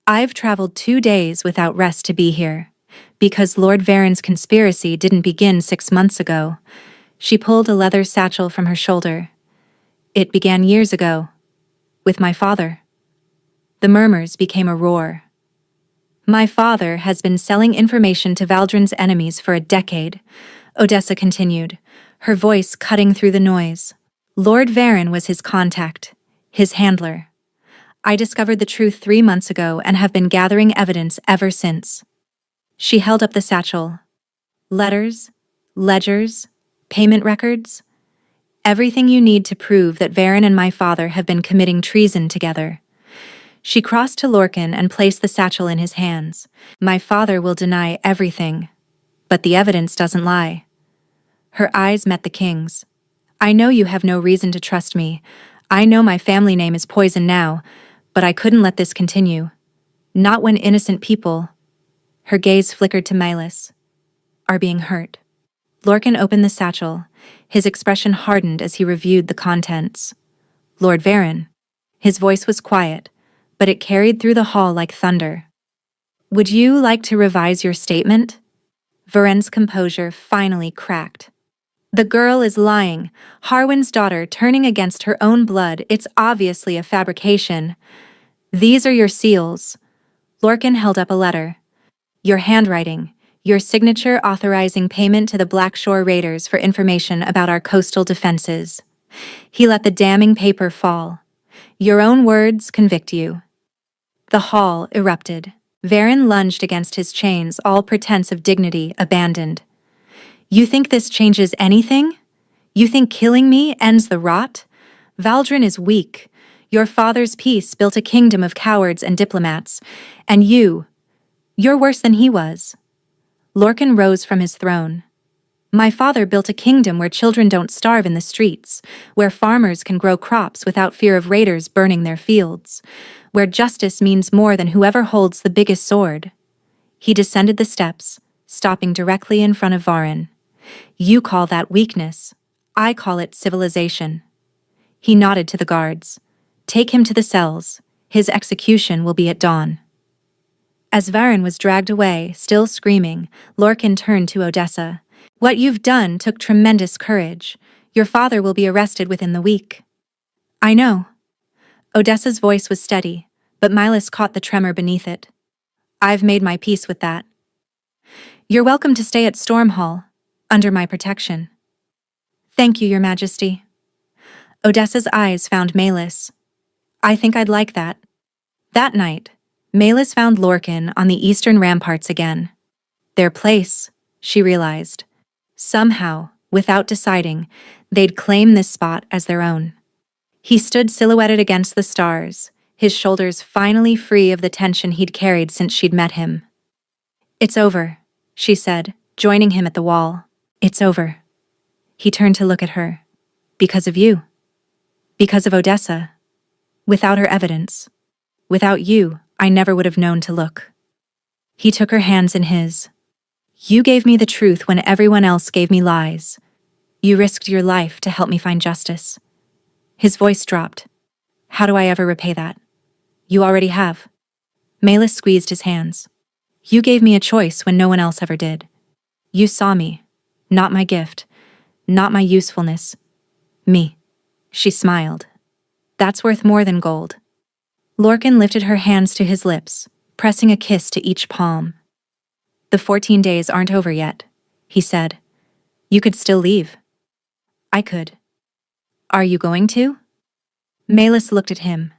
I've traveled 2 days without rest to be here, because Lord Varen's conspiracy didn't begin 6 months ago. She pulled a leather satchel from her shoulder. It began years ago, with my father. The murmurs became a roar. My father has been selling information to Valdrin's enemies for a decade, Odessa continued, her voice cutting through the noise. Lord Varen was his contact, his handler. I discovered the truth 3 months ago and have been gathering evidence ever since. She held up the satchel. Letters, ledgers, payment records. Everything you need to prove that Varen and my father have been committing treason together. She crossed to Lorcan and placed the satchel in his hands. My father will deny everything, but the evidence doesn't lie. Her eyes met the king's. I know you have no reason to trust me. I know my family name is poison now, but I couldn't let this continue. Not when innocent people, her gaze flickered to Mylus, are being hurt. Lorcan opened the satchel. His expression hardened as he reviewed the contents. Lord Varen. His voice was quiet, but it carried through the hall like thunder. Would you like to revise your statement? Varen's composure finally cracked. The girl is lying. Harwin's daughter turning against her own blood. It's obviously a fabrication. These are your seals. Lorcan held up a letter. Your handwriting. Your signature authorizing payment to the Blackshore Raiders for information about our coastal defenses. He let the damning paper fall. Your own words convict you. The hall erupted. Varen lunged against his chains, all pretense of dignity abandoned. You think this changes anything? You think killing me ends the rot? Valdrin is weak. Your father's peace built a kingdom of cowards and diplomats. And you're worse than he was. Lorcan rose from his throne. My father built a kingdom where children don't starve in the streets, where farmers can grow crops without fear of raiders burning their fields, where justice means more than whoever holds the biggest sword. He descended the steps, stopping directly in front of Varen. You call that weakness. I call it civilization. He nodded to the guards. Take him to the cells. His execution will be at dawn. As Varen was dragged away, still screaming, Lorcan turned to Odessa. What you've done took tremendous courage. Your father will be arrested within the week. I know. Odessa's voice was steady, but Mylus caught the tremor beneath it. I've made my peace with that. You're welcome to stay at Stormhall, under my protection. Thank you, Your Majesty. Odessa's eyes found Mylus. I think I'd like that. That night, Mylus found Lorcan on the eastern ramparts again. Their place, she realized. Somehow, without deciding, they'd claim this spot as their own. He stood silhouetted against the stars, his shoulders finally free of the tension he'd carried since she'd met him. It's over, she said, joining him at the wall. It's over. He turned to look at her. Because of you. Because of Odessa. Without her evidence. Without you, I never would have known to look. He took her hands in his. You gave me the truth when everyone else gave me lies. You risked your life to help me find justice. His voice dropped. How do I ever repay that? You already have. Mylus squeezed his hands. You gave me a choice when no one else ever did. You saw me. Not my gift. Not my usefulness. Me. She smiled. That's worth more than gold. Lorcan lifted her hands to his lips, pressing a kiss to each palm. The 14 days aren't over yet, he said. You could still leave. I could. Are you going to? Mylus looked at him.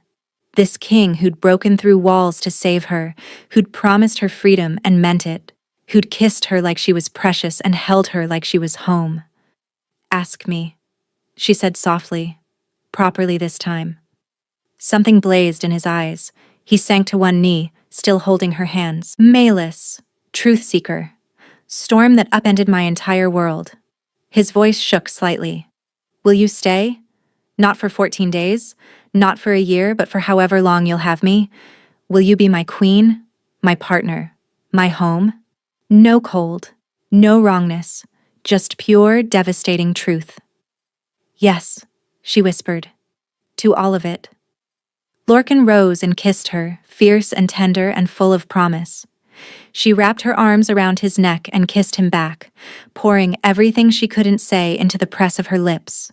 This king who'd broken through walls to save her, who'd promised her freedom and meant it, who'd kissed her like she was precious and held her like she was home. "Ask me," she said softly, properly this time. Something blazed in his eyes. He sank to one knee, still holding her hands. "Malus, truth seeker, storm that upended my entire world." His voice shook slightly. "Will you stay? Not for 14 days? Not for a year, but for however long you'll have me? Will you be my queen, my partner, my home? No cold, no wrongness, just pure, devastating truth." "Yes," she whispered, "to all of it." Lorcan rose and kissed her, fierce and tender and full of promise. She wrapped her arms around his neck and kissed him back, pouring everything she couldn't say into the press of her lips.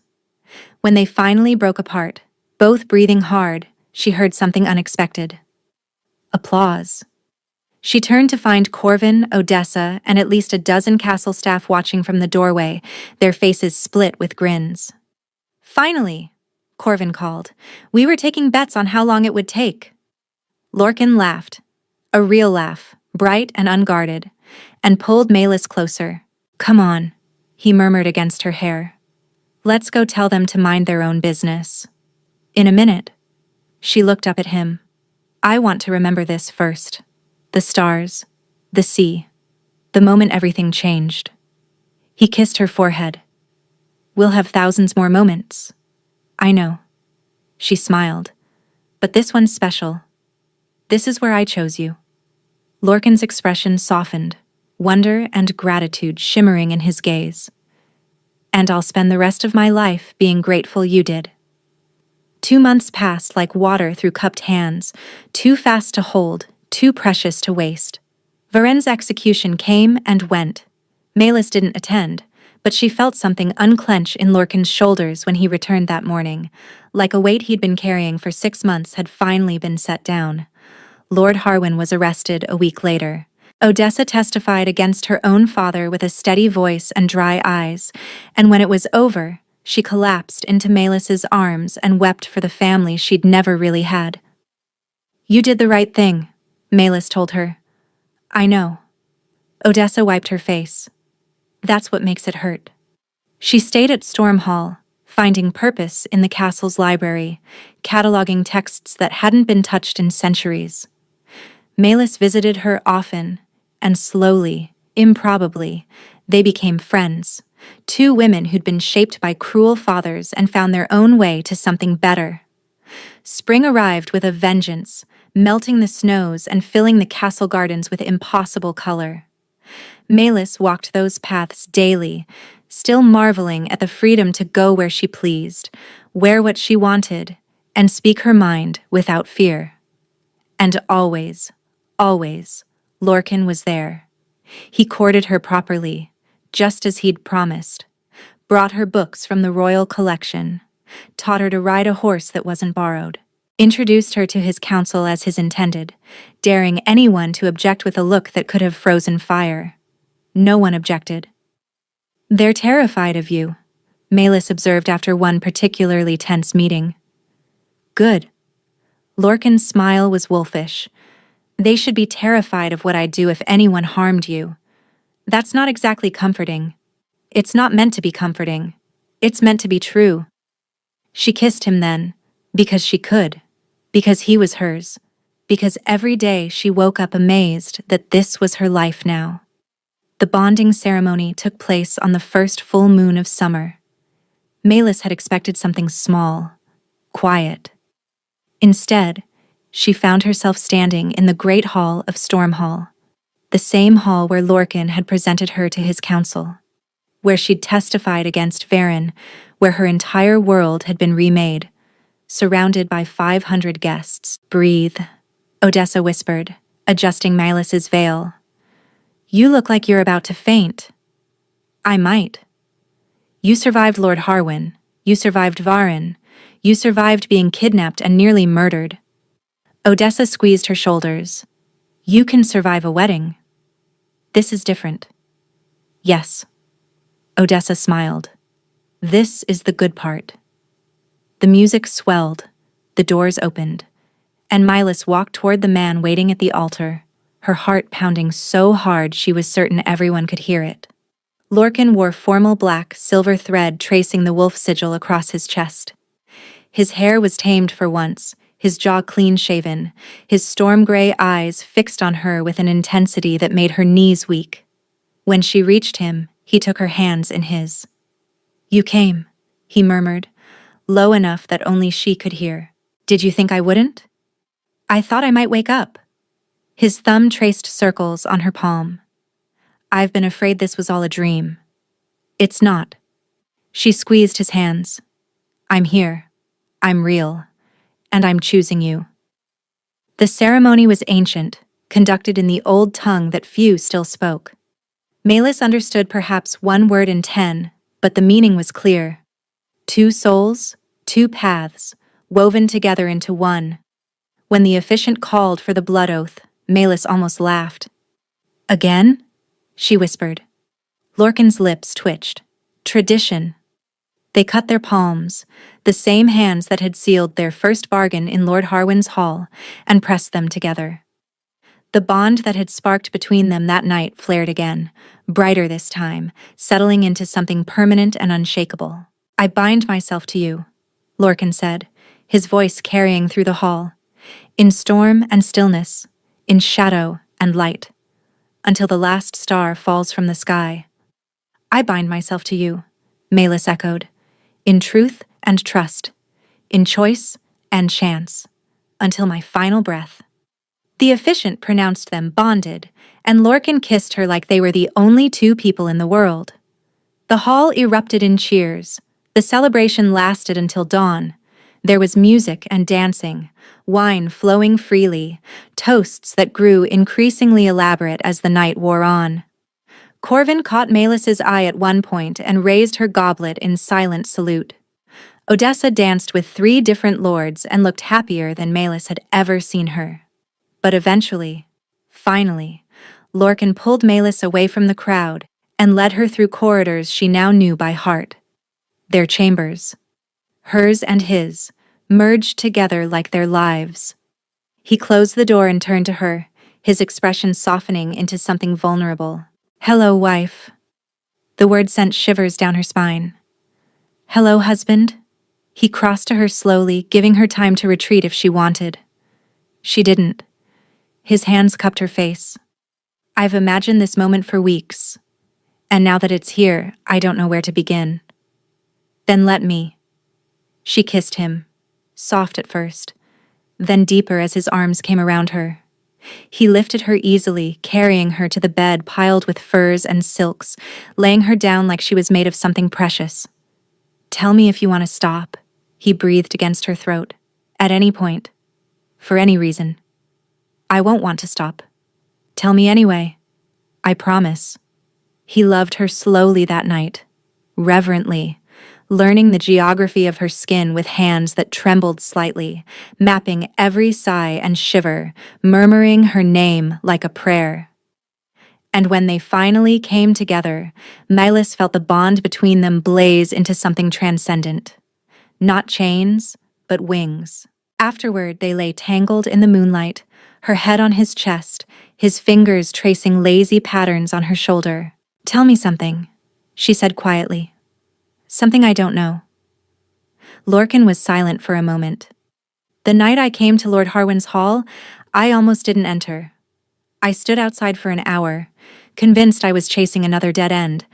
When they finally broke apart, both breathing hard, she heard something unexpected. Applause. She turned to find Corvin, Odessa, and at least a dozen castle staff watching from the doorway, their faces split with grins. "Finally," Corvin called. "We were taking bets on how long it would take." Lorcan laughed, a real laugh, bright and unguarded, and pulled Malus closer. "Come on," he murmured against her hair. "Let's go tell them to mind their own business." "In a minute." She looked up at him. "I want to remember this first. The stars, the sea, the moment everything changed." He kissed her forehead. "We'll have thousands more moments." "I know." She smiled. "But this one's special. This is where I chose you." Lorcan's expression softened, wonder and gratitude shimmering in his gaze. "And I'll spend the rest of my life being grateful you did." 2 months passed like water through cupped hands, too fast to hold, too precious to waste. Varen's execution came and went. Malus didn't attend, but she felt something unclench in Lorcan's shoulders when he returned that morning, like a weight he'd been carrying for 6 months had finally been set down. Lord Harwin was arrested a week later. Odessa testified against her own father with a steady voice and dry eyes, and when it was over, she collapsed into Malus's arms and wept for the family she'd never really had. "You did the right thing," Malus told her. "I know." Odessa wiped her face. "That's what makes it hurt." She stayed at Storm Hall, finding purpose in the castle's library, cataloging texts that hadn't been touched in centuries. Malus visited her often, and slowly, improbably, they became friends. 2 women who'd been shaped by cruel fathers and found their own way to something better. Spring arrived with a vengeance, melting the snows and filling the castle gardens with impossible color. Malus walked those paths daily, still marveling at the freedom to go where she pleased, wear what she wanted, and speak her mind without fear. And always, always, Lorcan was there. He courted her properly, just as he'd promised, brought her books from the royal collection, taught her to ride a horse that wasn't borrowed, introduced her to his council as his intended, daring anyone to object with a look that could have frozen fire. No one objected. "They're terrified of you," Malus observed after one particularly tense meeting. "Good." Lorcan's smile was wolfish. "They should be terrified of what I'd do if anyone harmed you. That's not exactly comforting. It's not meant to be comforting. It's meant to be true." She kissed him then, because she could, because he was hers, because every day she woke up amazed that this was her life now. The bonding ceremony took place on the first full moon of summer. Malus had expected something small, quiet. Instead, she found herself standing in the great hall of Storm Hall, the same hall where Lorcan had presented her to his council, where she'd testified against Varen, where her entire world had been remade, surrounded by 500 guests. "Breathe," Odessa whispered, adjusting Malus's veil. "You look like you're about to faint." "I might." "You survived Lord Harwin. You survived Varen. You survived being kidnapped and nearly murdered." Odessa squeezed her shoulders. "You can survive a wedding. This is different." "Yes." Odessa smiled. "This is the good part." The music swelled, the doors opened, And Milas walked toward the man waiting at the altar, her heart pounding so hard she was certain everyone could hear it. Lorcan wore formal black, silver thread tracing the wolf sigil across his chest. His hair was tamed for once, his jaw clean-shaven, his storm-gray eyes fixed on her with an intensity that made her knees weak. When she reached him, he took her hands in his. "You came," he murmured, low enough that only she could hear. "Did you think I wouldn't?" "I thought I might wake up." His thumb traced circles on her palm. "I've been afraid this was all a dream." "It's not." She squeezed his hands. "I'm here. I'm real. And I'm choosing you." The ceremony was ancient, conducted in the old tongue that few still spoke. Melis understood perhaps one word in 10, but the meaning was clear. Two souls, two paths, woven together into one. When the officiant called for the blood oath, Melis almost laughed. "Again?" she whispered. Lorcan's lips twitched. Tradition. They cut their palms, the same hands that had sealed their first bargain in Lord Harwin's hall, and pressed them together. The bond that had sparked between them that night flared again, brighter this time, settling into something permanent and unshakable. "I bind myself to you," Lorcan said, his voice carrying through the hall, in storm and stillness, in shadow and light, until the last star falls from the sky. "I bind myself to you," Melis echoed, "in truth and trust, in choice and chance, until my final breath." The officiant pronounced them bonded, and Lorcan kissed her like they were the only two people in the world. The hall erupted in cheers. The celebration lasted until dawn. There was music and dancing, wine flowing freely, toasts that grew increasingly elaborate as the night wore on. Corvin caught Melis's eye at one point and raised her goblet in silent salute. Odessa danced with 3 different lords and looked happier than Melis had ever seen her. But eventually, finally, Lorcan pulled Melis away from the crowd and led her through corridors she now knew by heart. Their chambers, hers and his, merged together like their lives. He closed the door and turned to her, his expression softening into something vulnerable. "Hello, wife." The word sent shivers down her spine. "Hello, husband." He crossed to her slowly, giving her time to retreat if she wanted. She didn't. His hands cupped her face. "I've imagined this moment for weeks, and now that it's here, I don't know where to begin." "Then let me." She kissed him, soft at first, then deeper as his arms came around her. He lifted her easily, carrying her to the bed piled with furs and silks, laying her down like she was made of something precious. "Tell me if you want to stop," he breathed against her throat. "At any point. For any reason." "I won't want to stop. Tell me anyway. I promise." He loved her slowly that night, reverently, learning the geography of her skin with hands that trembled slightly, mapping every sigh and shiver, murmuring her name like a prayer. And when they finally came together, Melis felt the bond between them blaze into something transcendent. Not chains, but wings. Afterward, they lay tangled in the moonlight, her head on his chest, his fingers tracing lazy patterns on her shoulder. "Tell me something," she said quietly. "Something I don't know." Lorcan was silent for a moment. "The night I came to Lord Harwin's hall, I almost didn't enter. I stood outside for an hour, convinced I was chasing another dead end,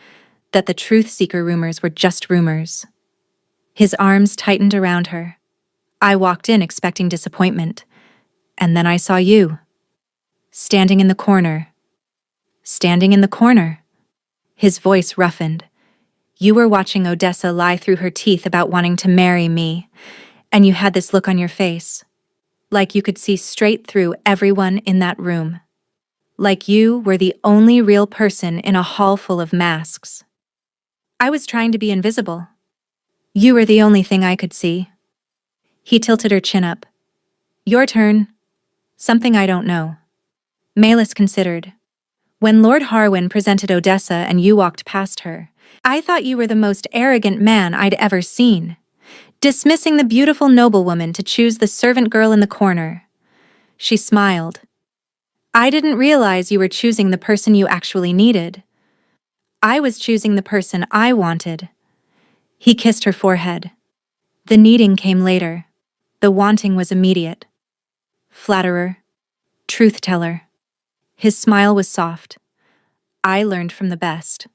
that the truth-seeker rumors were just rumors." His arms tightened around her. "I walked in expecting disappointment, and then I saw you. Standing in the corner." "Standing in the corner?" His voice roughened. "You were watching Odessa lie through her teeth about wanting to marry me, and you had this look on your face, like you could see straight through everyone in that room. Like you were the only real person in a hall full of masks. I was trying to be invisible. You were the only thing I could see." He tilted her chin up. "Your turn. Something I don't know." Melis considered. "When Lord Harwin presented Odessa and you walked past her, I thought you were the most arrogant man I'd ever seen, dismissing the beautiful noblewoman to choose the servant girl in the corner. She smiled. I didn't realize you were choosing the person you actually needed. I was choosing the person I wanted. He kissed her forehead. The needing came later. The wanting was immediate. Flatterer. Truth-teller. His smile was soft. I learned from the best.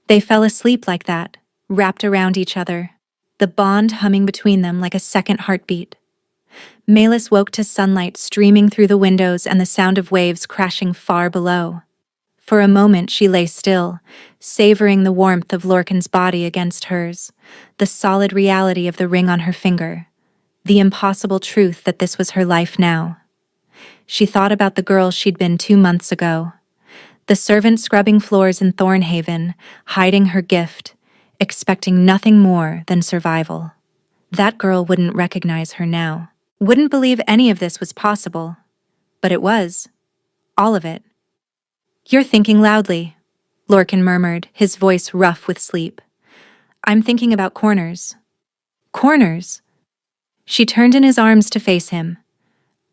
They fell asleep like that, wrapped around each other, the bond humming between them like a second heartbeat. Melis woke to sunlight streaming through the windows and the sound of waves crashing far below. For a moment she lay still, savoring the warmth of Lorcan's body against hers, the solid reality of the ring on her finger, the impossible truth that this was her life now. She thought about the girl she'd been 2 months ago, the servant scrubbing floors in Thornhaven, hiding her gift, expecting nothing more than survival. That girl wouldn't recognize her now, wouldn't believe any of this was possible. But it was. All of it. You're thinking loudly, Lorcan murmured, his voice rough with sleep. I'm thinking about Corners. Corners? She turned in his arms to face him.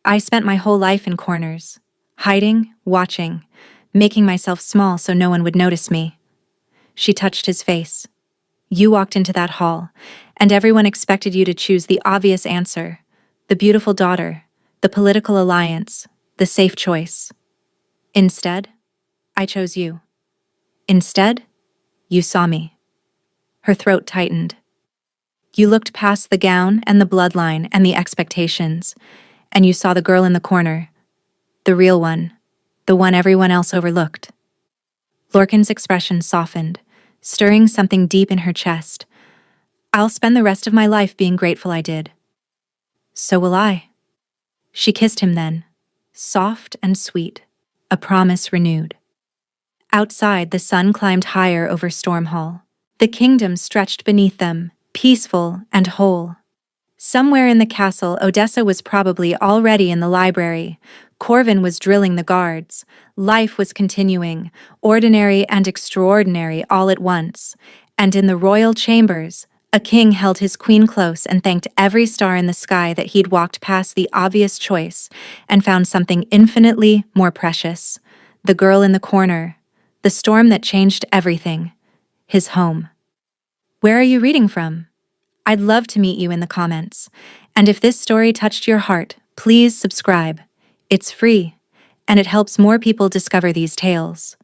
I spent my whole life in Corners, hiding, watching, making myself small so no one would notice me. She touched his face. You walked into that hall, and everyone expected you to choose the obvious answer, the beautiful daughter, the political alliance, the safe choice. Instead, I chose you. Instead, you saw me. Her throat tightened. You looked past the gown and the bloodline and the expectations, and you saw the girl in the corner, the real one, the one everyone else overlooked. Lorcan's expression softened, stirring something deep in her chest. I'll spend the rest of my life being grateful I did. So will I. She kissed him then, soft and sweet, a promise renewed. Outside, the sun climbed higher over Stormhall. The kingdom stretched beneath them, peaceful and whole. Somewhere in the castle, Odessa was probably already in the library. Corvin was drilling the guards. Life was continuing, ordinary and extraordinary all at once. And in the royal chambers, a king held his queen close and thanked every star in the sky that he'd walked past the obvious choice and found something infinitely more precious. The girl in the corner, the storm that changed everything, his home. Where are you reading from? I'd love to meet you in the comments. And if this story touched your heart, please subscribe. It's free, and it helps more people discover these tales.